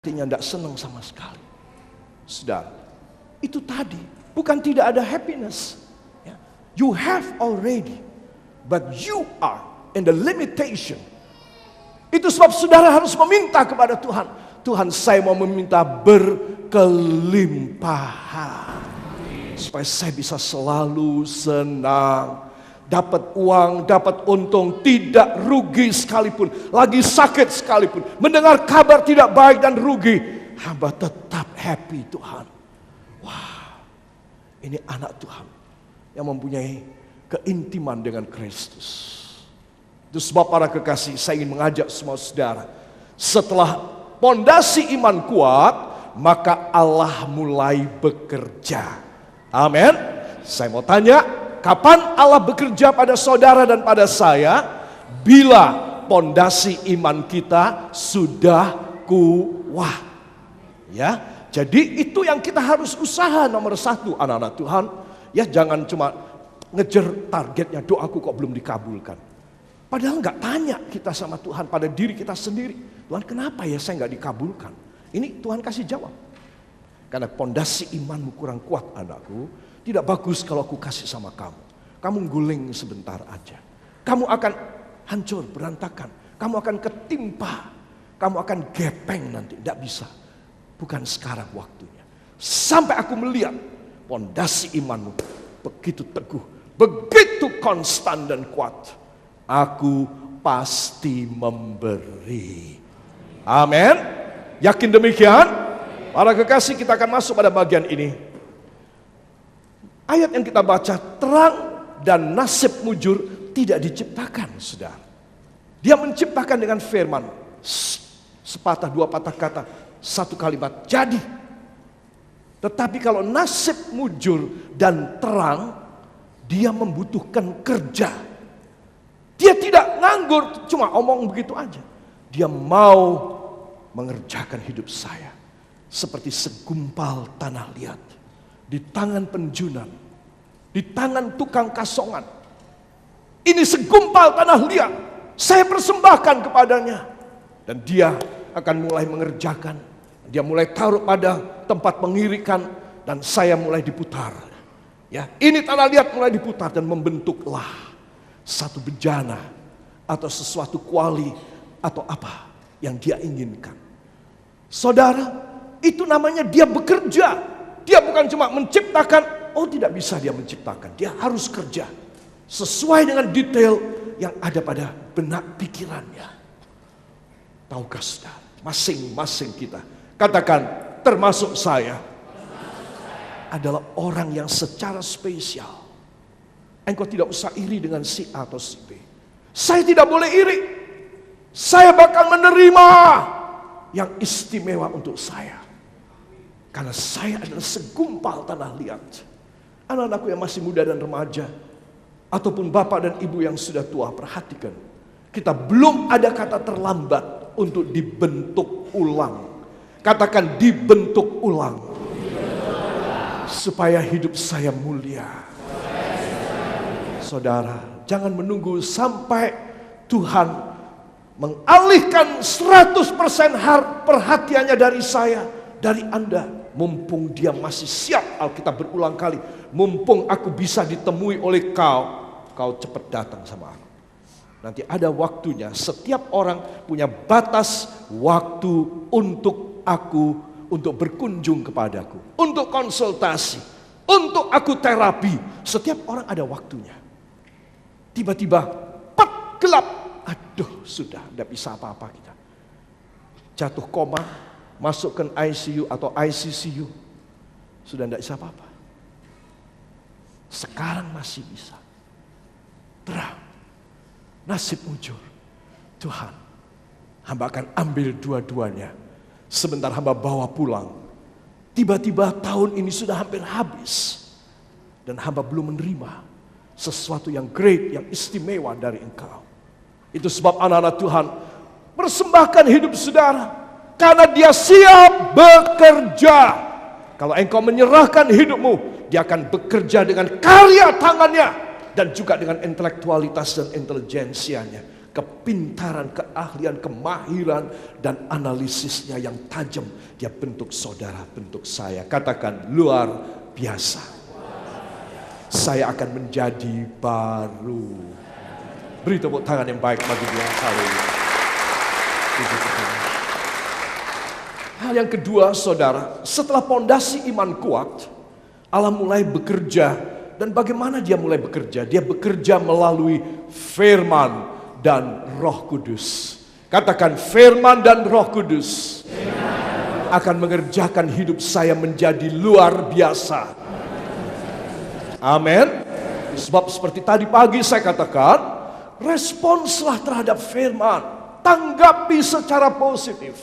hatinya tidak senang sama sekali. Saudara, itu tadi bukan tidak ada happiness. You have already, but you are in the limitation. Itu sebab saudara harus meminta kepada Tuhan. Tuhan, saya mau meminta berkelimpahan. Supaya saya bisa selalu senang. Dapat uang, dapat untung, tidak rugi sekalipun. Lagi sakit sekalipun. Mendengar kabar tidak baik dan rugi. Hamba tetap happy Tuhan. Wah, ini anak Tuhan yang mempunyai keintiman dengan Kristus. Itu sebab para kekasih, saya ingin mengajak semua saudara. Setelah pondasi iman kuat, maka Allah mulai bekerja. Amin. Saya mau tanya, kapan Allah bekerja pada saudara dan pada saya? Bila pondasi iman kita sudah kuat. Ya, jadi itu yang kita harus usaha nomor satu, anak-anak Tuhan. Ya, jangan cuma ngejar targetnya, doaku kok belum dikabulkan. Padahal nggak tanya kita sama Tuhan pada diri kita sendiri. Tuhan, kenapa ya saya nggak dikabulkan? Ini Tuhan kasih jawab. Karena pondasi imanmu kurang kuat, anakku. Tidak bagus kalau aku kasih sama kamu. Kamu guling sebentar aja. Kamu akan hancur, berantakan. Kamu akan ketimpa. Kamu akan gepeng nanti. Tidak bisa. Bukan sekarang waktunya. Sampai aku melihat pondasi imanmu begitu teguh, begitu konstan dan kuat. Aku pasti memberi. Amin. Yakin demikian? Para kekasih, kita akan masuk pada bagian ini. Ayat yang kita baca, terang dan nasib mujur tidak diciptakan, saudara. Dia menciptakan dengan firman. Sepatah dua patah kata, satu kalimat, jadi. Tetapi kalau nasib mujur dan terang, dia membutuhkan kerja. Dia tidak nganggur, cuma omong begitu aja. Dia mau mengerjakan hidup saya. Seperti segumpal tanah liat. Di tangan penjunan. Di tangan tukang kasongan. Ini segumpal tanah liat. Saya persembahkan kepadanya. Dan dia akan mulai mengerjakan. Dia mulai taruh pada tempat pengirikan. Dan saya mulai diputar. Ya, ini tanah liat mulai diputar dan membentuklah satu bejana. Atau sesuatu kuali. Atau apa yang dia inginkan. Saudara, itu namanya dia bekerja. Dia bukan cuma menciptakan. Oh, tidak bisa dia menciptakan. Dia harus kerja. Sesuai dengan detail yang ada pada benak pikirannya. Tahukah saudara? Masing-masing kita. Katakan, termasuk saya. Adalah orang yang secara spesial. Engkau tidak usah iri dengan si A atau si B. Saya tidak boleh iri. Saya bakal menerima yang istimewa untuk saya. Karena saya adalah segumpal tanah liat. Anak-anakku yang masih muda dan remaja, ataupun bapak dan ibu yang sudah tua, perhatikan. Kita belum ada kata terlambat untuk dibentuk ulang. Katakan, dibentuk ulang. Supaya hidup saya mulia. Saudara, jangan menunggu sampai Tuhan mengalihkan 100% perhatiannya dari saya, dari Anda. Mumpung dia masih siap, Alkitab berulang kali. Mumpung aku bisa ditemui oleh kau cepat datang sama aku. Nanti ada waktunya, setiap orang punya batas waktu untuk aku, untuk berkunjung kepadaku, untuk konsultasi, untuk aku terapi. Setiap orang ada waktunya. Tiba-tiba, pet, gelap. Aduh, sudah tidak bisa apa-apa kita. Jatuh koma, masukkan ICU atau ICCU. Sudah tidak bisa apa-apa. Sekarang masih bisa. Terang. Nasib mujur. Tuhan, hamba akan ambil dua-duanya. Sebentar hamba bawa pulang. Tiba-tiba tahun ini sudah hampir habis. Dan hamba belum menerima sesuatu yang great, yang istimewa dari Engkau. Itu sebab anak-anak Tuhan, persembahkan hidup saudara. Karena dia siap bekerja. Kalau engkau menyerahkan hidupmu, dia akan bekerja dengan karya tangannya. Dan juga dengan intelektualitas dan intelijensianya. kepintaran, keahlian, kemahiran, dan analisisnya yang tajam. Dia bentuk saudara, bentuk saya. Katakan, luar biasa. Saya akan menjadi baru. Beri tepuk tangan yang baik bagi dia. Hal yang kedua, saudara, setelah pondasi iman kuat, Allah mulai bekerja. Dan bagaimana dia mulai bekerja? Dia bekerja melalui firman dan Roh Kudus. Katakan, firman dan Roh Kudus akan mengerjakan hidup saya menjadi luar biasa. Amin. Sebab seperti tadi pagi saya katakan, responslah terhadap firman, tanggapi secara positif.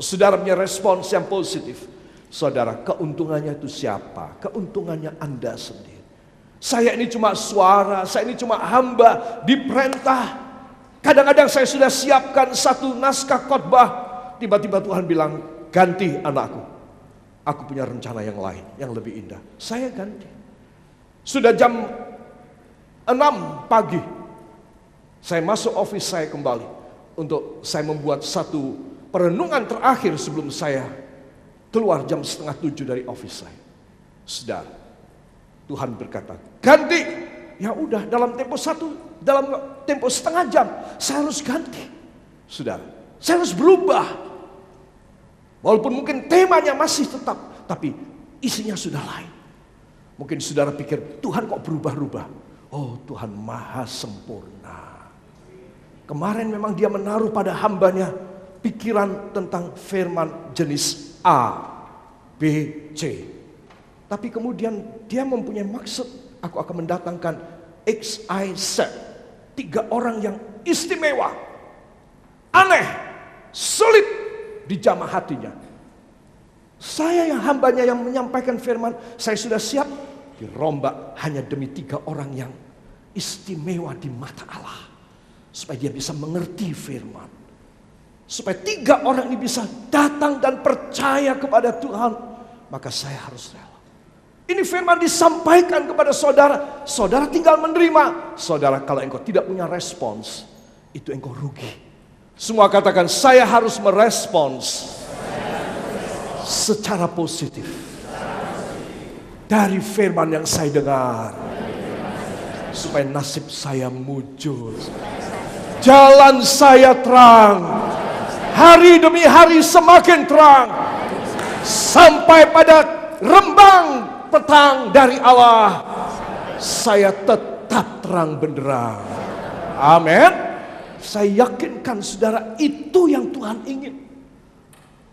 Saudara punya respons yang positif, saudara, keuntungannya itu siapa? Keuntungannya Anda sendiri. Saya ini cuma suara, saya ini cuma hamba, diperintah. Kadang-kadang saya sudah siapkan satu naskah khotbah, tiba-tiba Tuhan bilang, ganti anakku. Aku punya rencana yang lain, yang lebih indah. Saya ganti. Sudah jam 6 pagi, saya masuk office saya kembali untuk saya membuat satu perenungan terakhir sebelum saya keluar jam 6:30 dari office saya. Saudara, Tuhan berkata, ganti. Ya udah, dalam tempo setengah jam, saya harus ganti. Saudara, saya harus berubah. Walaupun mungkin temanya masih tetap, tapi isinya sudah lain. Mungkin saudara pikir, Tuhan kok berubah-ubah? Oh, Tuhan maha sempurna. Kemarin memang dia menaruh pada hambanya pikiran tentang firman jenis A, B, C. Tapi kemudian dia mempunyai maksud, aku akan mendatangkan X, Y, Z. 3 orang yang istimewa, aneh, sulit dijamah hatinya. Saya yang hambanya yang menyampaikan firman, saya sudah siap dirombak hanya demi 3 orang yang istimewa di mata Allah. Supaya dia bisa mengerti firman. Supaya 3 orang ini bisa datang dan percaya kepada Tuhan. Maka saya harus rela. Ini firman disampaikan kepada saudara. Saudara tinggal menerima. Saudara, kalau engkau tidak punya respons, itu engkau rugi. Semua katakan, saya harus merespons secara positif dari firman yang saya dengar, supaya nasib saya muncul, jalan saya terang, hari demi hari semakin terang, sampai pada rembang petang dari Allah, saya tetap terang benderang. Amin. Saya yakinkan saudara, itu yang Tuhan ingin.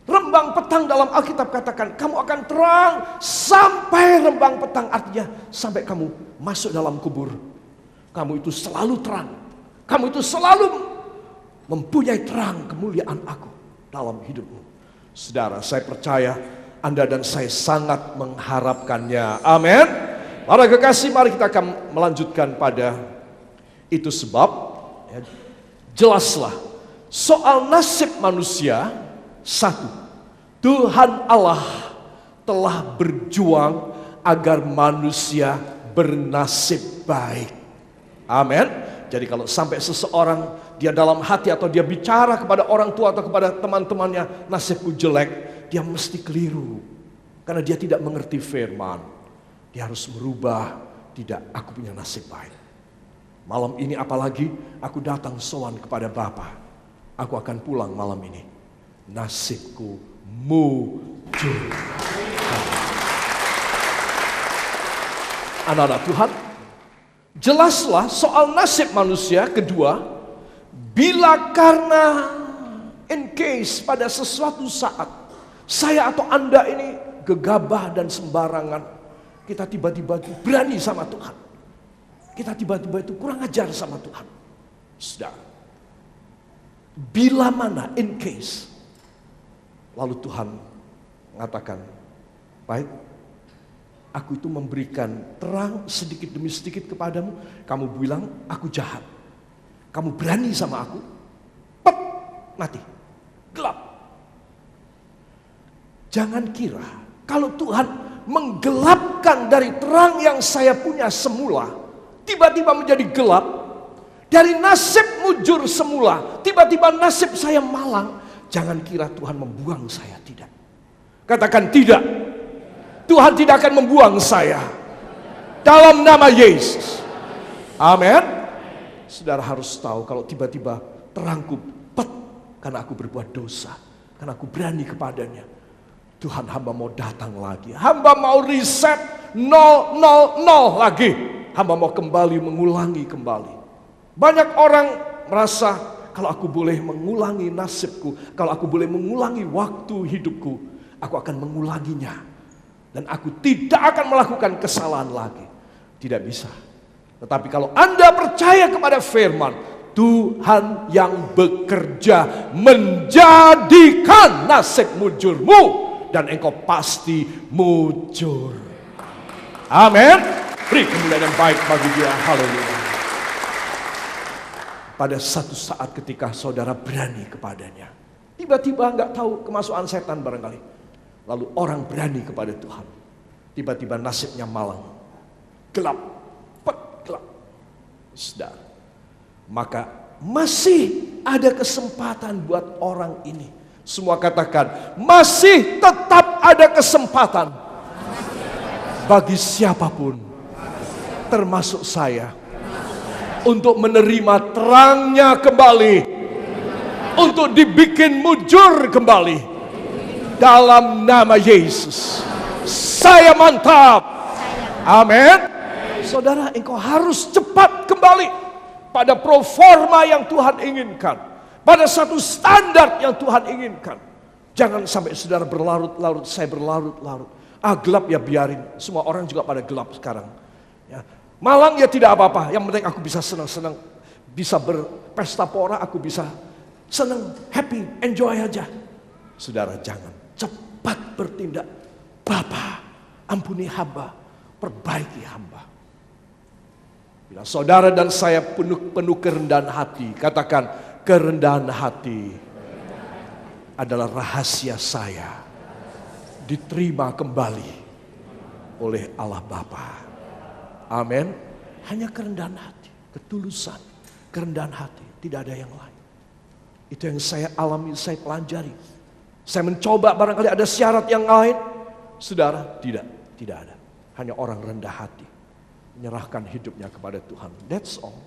Rembang petang dalam Alkitab katakan, kamu akan terang sampai rembang petang. Artinya sampai kamu masuk dalam kubur, kamu itu selalu terang. Kamu itu selalu mempunyai terang kemuliaan aku dalam hidupmu. Saudara, saya percaya Anda dan saya sangat mengharapkannya. Amin. Para kekasih, mari kita akan melanjutkan pada itu sebab ya, jelaslah soal nasib manusia. 1, Tuhan Allah telah berjuang agar manusia bernasib baik. Amin. Jadi kalau sampai seseorang dia dalam hati atau dia bicara kepada orang tua atau kepada teman-temannya, nasibku jelek, dia mesti keliru. Karena dia tidak mengerti firman. Dia harus merubah. Tidak, aku punya nasib baik. Malam ini apalagi aku datang sowan kepada Bapa. Aku akan pulang malam ini. Nasibku mujur. Anak-anak Tuhan, jelaslah soal nasib manusia. Kedua, bila karena in case pada sesuatu saat saya atau Anda ini gegabah dan sembarangan, kita tiba-tiba itu berani sama Tuhan, kita tiba-tiba itu kurang ajar sama Tuhan. Sudah, bila mana in case, lalu Tuhan mengatakan, baik, aku itu memberikan terang sedikit demi sedikit kepadamu. Kamu bilang aku jahat, kamu berani sama aku, pet, mati, gelap. Jangan kira kalau Tuhan menggelapkan dari terang yang saya punya semula, tiba-tiba menjadi gelap, Dari nasib mujur semula, tiba-tiba nasib saya malang. Jangan kira Tuhan membuang saya, tidak. Katakan tidak. Tuhan tidak akan membuang saya. Dalam nama Yesus. Amin. Saudara harus tahu kalau tiba-tiba terangkum, pet, karena aku berbuat dosa. Karena aku berani kepadanya. Tuhan, hamba mau datang lagi. Hamba mau reset 000 lagi. Hamba mau kembali mengulangi kembali. Banyak orang merasa kalau aku boleh mengulangi nasibku, kalau aku boleh mengulangi waktu hidupku, aku akan mengulanginya. Dan aku tidak akan melakukan kesalahan lagi. Tidak bisa. Tetapi kalau Anda percaya kepada firman, Tuhan yang bekerja menjadikan nasib mujurmu, dan engkau pasti mujur. Amin. Beri kemuliaan yang baik bagi Dia. Haleluya. Pada satu saat ketika saudara berani kepadanya, tiba-tiba nggak tahu kemasukan setan barangkali. Lalu orang berani kepada Tuhan. Tiba-tiba nasibnya malang. Gelap. Gelap. Saudara. Maka masih ada kesempatan buat orang ini. Semua katakan, masih tetap ada kesempatan. Bagi siapapun. Termasuk saya. Untuk menerima terangnya kembali. Untuk dibikin mujur kembali. Dalam nama Yesus. Saya mantap. Amin. Saudara, engkau harus cepat kembali. Pada proforma yang Tuhan inginkan. Pada satu standar yang Tuhan inginkan. Jangan sampai saudara berlarut-larut. Saya berlarut-larut. Gelap ya biarin. Semua orang juga pada gelap sekarang. Ya. Malang ya tidak apa-apa, yang penting aku bisa senang-senang, bisa berpesta pora, aku bisa senang, happy, enjoy aja. Saudara jangan, cepat bertindak. Bapa, ampuni hamba, perbaiki hamba. Bila saudara dan saya penuh kerendahan hati, katakan kerendahan hati adalah rahasia saya diterima kembali oleh Allah Bapa. Amin. Hanya kerendahan hati, ketulusan, kerendahan hati, tidak ada yang lain. Itu yang saya alami, saya pelajari. Saya mencoba barangkali ada syarat yang lain. Saudara, tidak ada. Hanya orang rendah hati, menyerahkan hidupnya kepada Tuhan. That's all.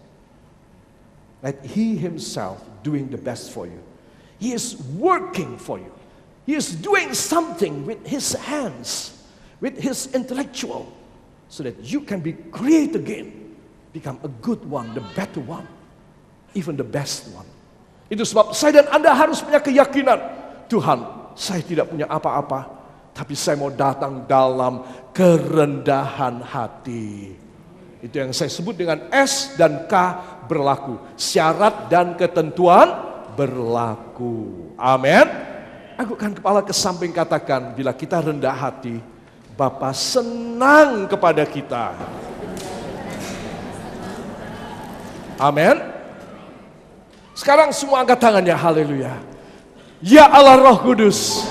Let He Himself doing the best for you. He is working for you. He is doing something with His hands, with His intellectual. So that you can be great again. Become a good one, the better one. Even the best one. Itu sebab saya dan Anda harus punya keyakinan. Tuhan, saya tidak punya apa-apa. Tapi saya mau datang dalam kerendahan hati. Itu yang saya sebut dengan S dan K berlaku. Syarat dan ketentuan berlaku. Amin. Agukkan kepala ke samping, katakan, bila kita rendah hati, Bapa senang kepada kita. Amin. Sekarang semua angkat tangannya, haleluya. Ya Allah Roh Kudus,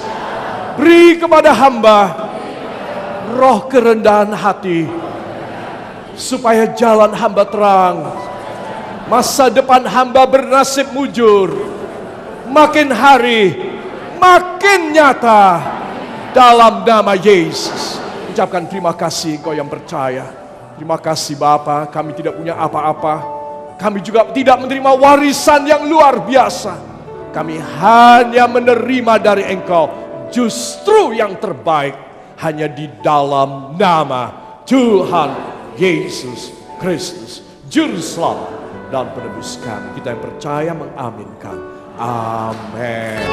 beri kepada hamba roh kerendahan hati, supaya jalan hamba terang, masa depan hamba bernasib mujur, makin hari makin nyata. Dalam nama Yesus. Ucapkan terima kasih engkau yang percaya. Terima kasih Bapa, kami tidak punya apa-apa. Kami juga tidak menerima warisan yang luar biasa. Kami hanya menerima dari engkau justru yang terbaik. Hanya di dalam nama Tuhan Yesus Kristus, Juru Selamat dan Penebus kami. Kita yang percaya mengaminkan. Amin.